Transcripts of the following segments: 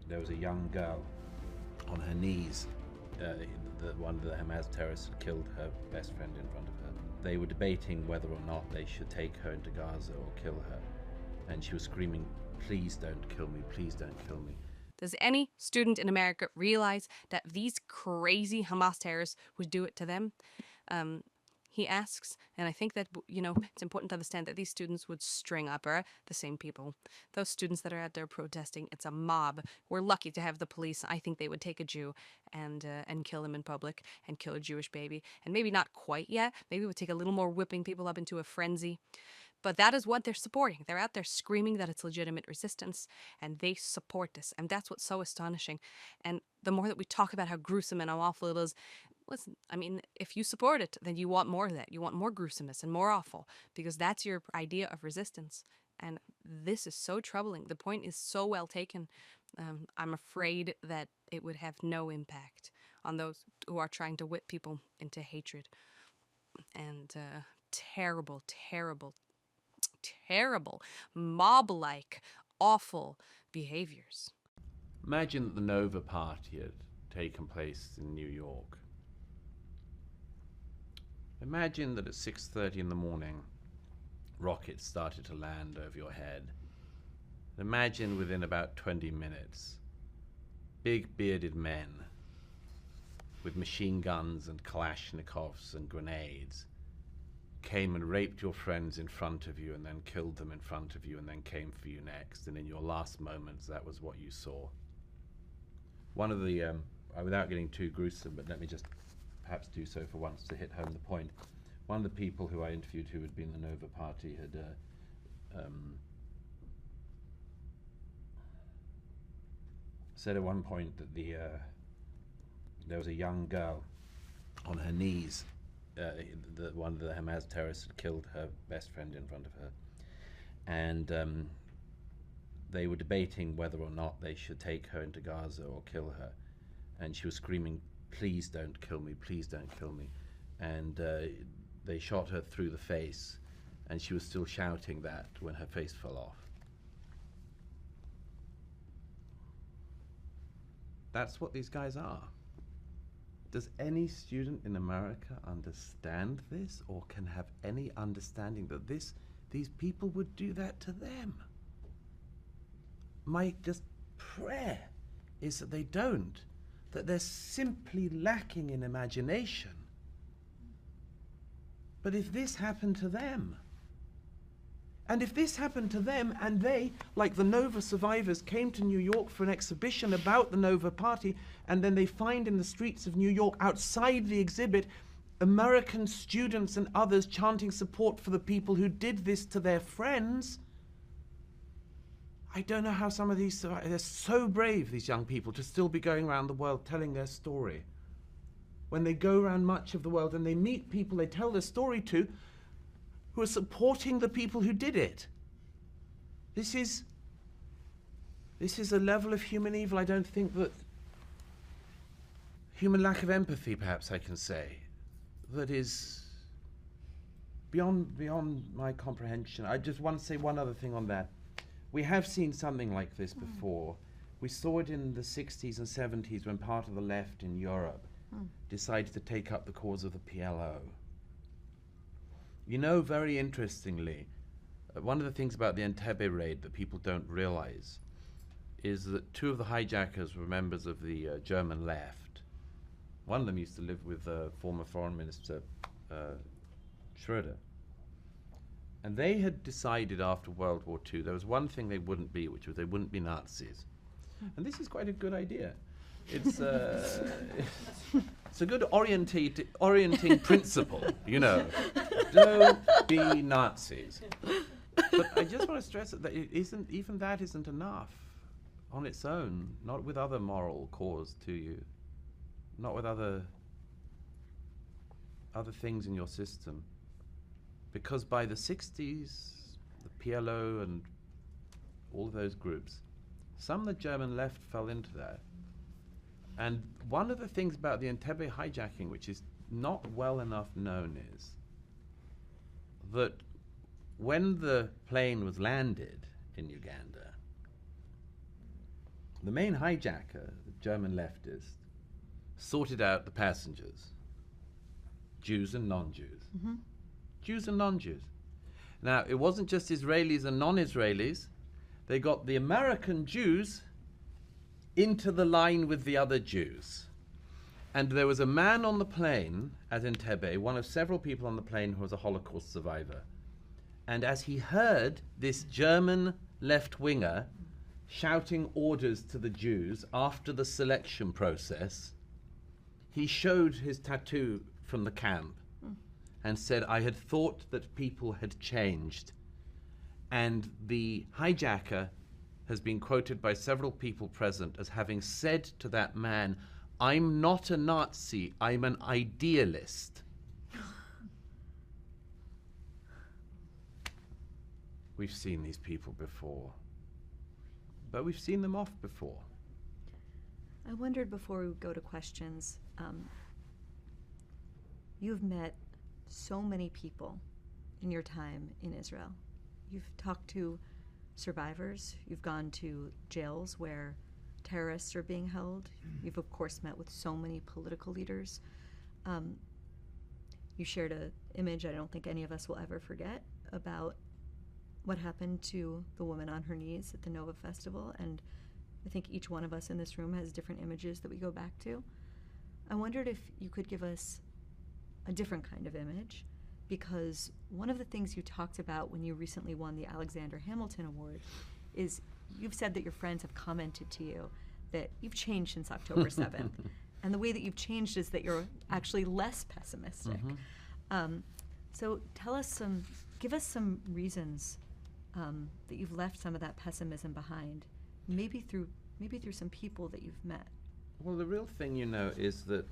there was a young girl on her knees. One of the Hamas terrorists had killed her best friend in front of her. They were debating whether or not they should take her into Gaza or kill her. And she was screaming, "Please don't kill me, please don't kill me." Does any student in America realize that these crazy Hamas terrorists would do it to them? He asks, and I think that, it's important to understand that these students would string up the same people. Those students that are out there protesting, it's a mob. We're lucky to have the police. I think they would take a Jew and kill him in public and kill a Jewish baby. And maybe not quite yet. Maybe it would take a little more whipping people up into a frenzy. But that is what they're supporting. They're out there screaming that it's legitimate resistance, and they support this. And that's what's so astonishing. And the more that we talk about how gruesome and how awful it is, listen, I mean, if you support it, then you want more of that. You want more gruesomeness and more awful, because that's your idea of resistance. And this is so troubling. The point is so well taken. I'm afraid that it would have no impact on those who are trying to whip people into hatred and terrible, terrible, terrible, mob-like, awful behaviors. Imagine that the Nova Party had taken place in New York. Imagine that at 6:30 in the morning, rockets started to land over your head. Imagine within about 20 minutes, big bearded men with machine guns and Kalashnikovs and grenades came and raped your friends in front of you and then killed them in front of you and then came for you next. And in your last moments, that was what you saw. One of the, without getting too gruesome, but let me just perhaps do so for once to hit home the point. One of the people who I interviewed who had been in the Nova Party had said at one point that there was a young girl on her knees. One of the Hamas terrorists had killed her best friend in front of her. And they were debating whether or not they should take her into Gaza or kill her. And she was screaming, "Please don't kill me, please don't kill me." And they shot her through the face, and she was still shouting that when her face fell off. That's what these guys are. Does any student in America understand this, or can have any understanding that these people would do that to them? My just prayer is that they don't, that they're simply lacking in imagination. But if this happened to them, and if this happened to them and they, like the Nova survivors, came to New York for an exhibition about the Nova Party, and then they find in the streets of New York outside the exhibit American students and others chanting support for the people who did this to their friends, I don't know how some of these survivors, they're so brave, these young people, to still be going around the world telling their story. When they go around much of the world and they meet people they tell their story to, who are supporting the people who did it. This is a level of human evil I don't think that, human lack of empathy perhaps I can say, that is beyond my comprehension. I just want to say one other thing on that. We have seen something like this before. We saw it in the 60s and 70s when part of the left in Europe decided to take up the cause of the PLO. You know, very interestingly, one of the things about the Entebbe raid that people don't realize is that two of the hijackers were members of the German left. One of them used to live with former Foreign Minister Schröder. And they had decided after World War II there was one thing they wouldn't be, which was they wouldn't be Nazis. And this is quite a good idea. It's a good orienting principle, you know. Don't be Nazis. But I just want to stress that even that isn't enough on its own, not with other moral cause to you, not with other things in your system. Because by the 60s, the PLO and all of those groups, some of the German left fell into that. And one of the things about the Entebbe hijacking, which is not well enough known, is that when the plane was landed in Uganda, the main hijacker, the German leftist, sorted out the passengers, Jews and non-Jews. Jews and non-Jews. Now, it wasn't just Israelis and non-Israelis. They got the American Jews into the line with the other Jews. And there was a man on the plane at Entebbe, one of several people on the plane who was a Holocaust survivor. And as he heard this German left-winger shouting orders to the Jews after the selection process, he showed his tattoo from the camp and said, I had thought that people had changed. And the hijacker has been quoted by several people present as having said to that man, I'm not a Nazi, I'm an idealist. We've seen these people before, but we've seen them off before. I wondered before we go to questions, you've met so many people in your time in Israel. You've talked to survivors, you've gone to jails where terrorists are being held. You've, of course, met with so many political leaders. You shared an image I don't think any of us will ever forget about what happened to the woman on her knees at the Nova Festival, and I think each one of us in this room has different images that we go back to. I wondered if you could give us a different kind of image, because one of the things you talked about when you recently won the Alexander Hamilton Award is you've said that your friends have commented to you that you've changed since October 7th. And the way that you've changed is that you're actually less pessimistic. So give us some reasons that you've left some of that pessimism behind, maybe through some people that you've met. Well, the real thing, is that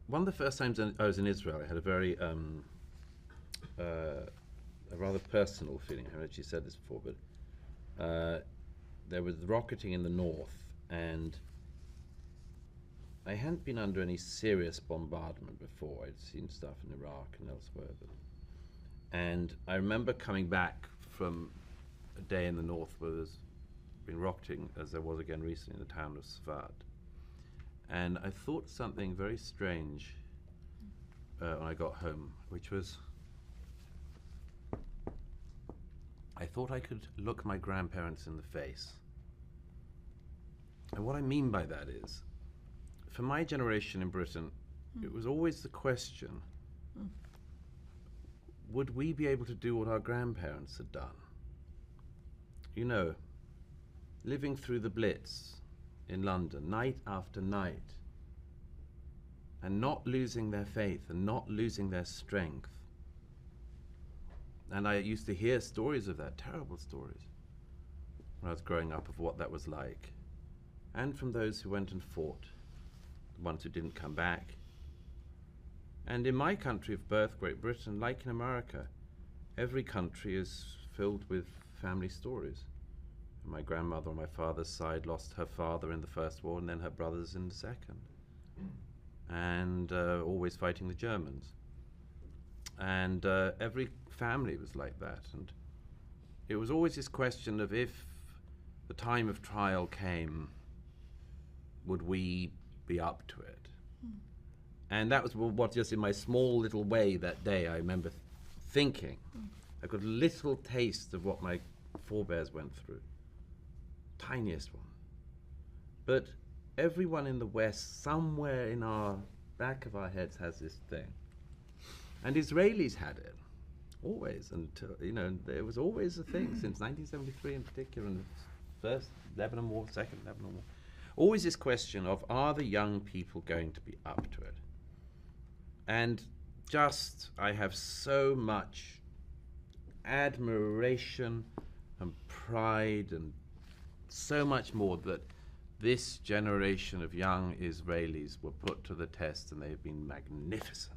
one of the first times I was in Israel, I had a very a rather personal feeling. I actually said this before, but there was rocketing in the north, and I hadn't been under any serious bombardment before. I'd seen stuff in Iraq and elsewhere, and I remember coming back from a day in the north where there's been rocketing, as there was again recently in the town of Sfat. And I thought something very strange when I got home, which was I thought I could look my grandparents in the face. And what I mean by that is, for my generation in Britain, it was always the question, would we be able to do what our grandparents had done? Living through the Blitz in London, night after night, and not losing their faith and not losing their strength. And I used to hear stories of that, terrible stories, when I was growing up, of what that was like. And from those who went and fought, the ones who didn't come back. And in my country of birth, Great Britain, like in America, every country is filled with family stories. My grandmother on my father's side lost her father in the First War and then her brothers in the Second. And always fighting the Germans. And every family was like that. And it was always this question of, if the time of trial came, would we be up to it? And that was what, just in my small little way that day, I remember thinking. I got a little taste of what my forebears went through. Tiniest one. But everyone in the West, somewhere in our back of our heads, has this thing. And Israelis had it, always. Until, there was always a thing, since 1973 in particular, and the first Lebanon War, second Lebanon War. Always this question of, are the young people going to be up to it? And I have so much admiration and pride and so much more that this generation of young Israelis were put to the test, and they've been magnificent.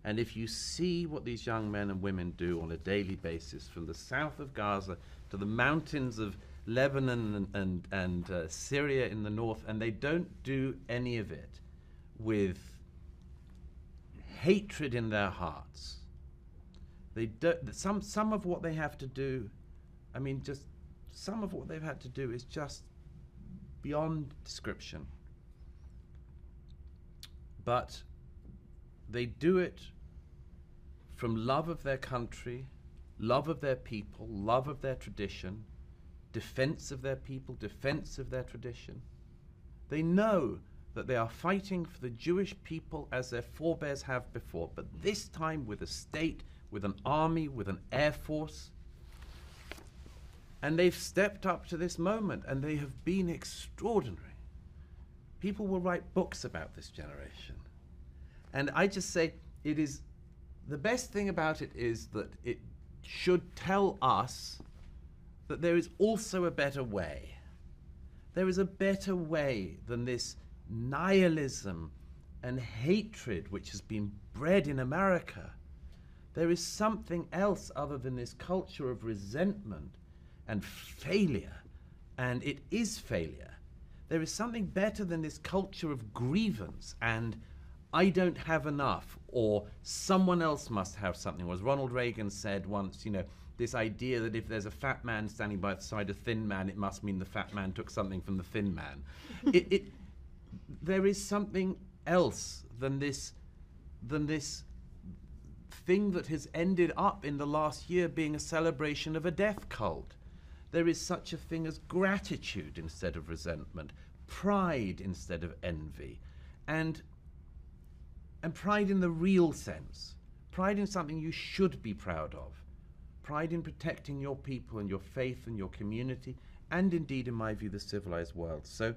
And if you see what these young men and women do on a daily basis, from the south of Gaza to the mountains of Lebanon and Syria in the north, and they don't do any of it with hatred in their hearts. They don't, some of what they have to do, I mean, just some of what they've had to do is just beyond description. But they do it from love of their country, love of their people, love of their tradition, defense of their people, defense of their tradition. They know that they are fighting for the Jewish people as their forebears have before, but this time with a state, with an army, with an air force. And they've stepped up to this moment, and they have been extraordinary. People will write books about this generation. And I just say, it is, the best thing about it is that it should tell us that there is also a better way. There is a better way than this nihilism and hatred which has been bred in America. There is something else other than this culture of resentment and failure, and it is failure. There is something better than this culture of grievance and I don't have enough, or someone else must have something. Or as Ronald Reagan said once, you know, this idea that if there's a fat man standing by the side of a thin man, it must mean the fat man took something from the thin man. There is something else than this thing that has ended up in the last year being a celebration of a death cult. There is such a thing as gratitude instead of resentment, pride instead of envy, and pride in the real sense, pride in something you should be proud of, pride in protecting your people and your faith and your community, and indeed, in my view, the civilized world. So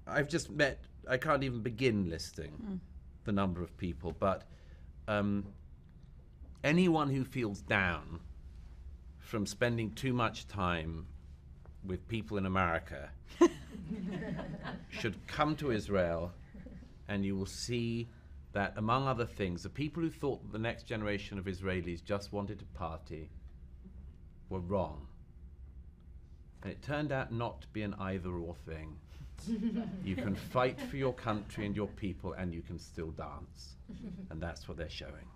I've just met, I can't even begin listing the number of people, but anyone who feels down from spending too much time with people in America should come to Israel, and you will see that, among other things, the people who thought that the next generation of Israelis just wanted to party were wrong. And it turned out not to be an either-or thing. You can fight for your country and your people, and you can still dance. And that's what they're showing.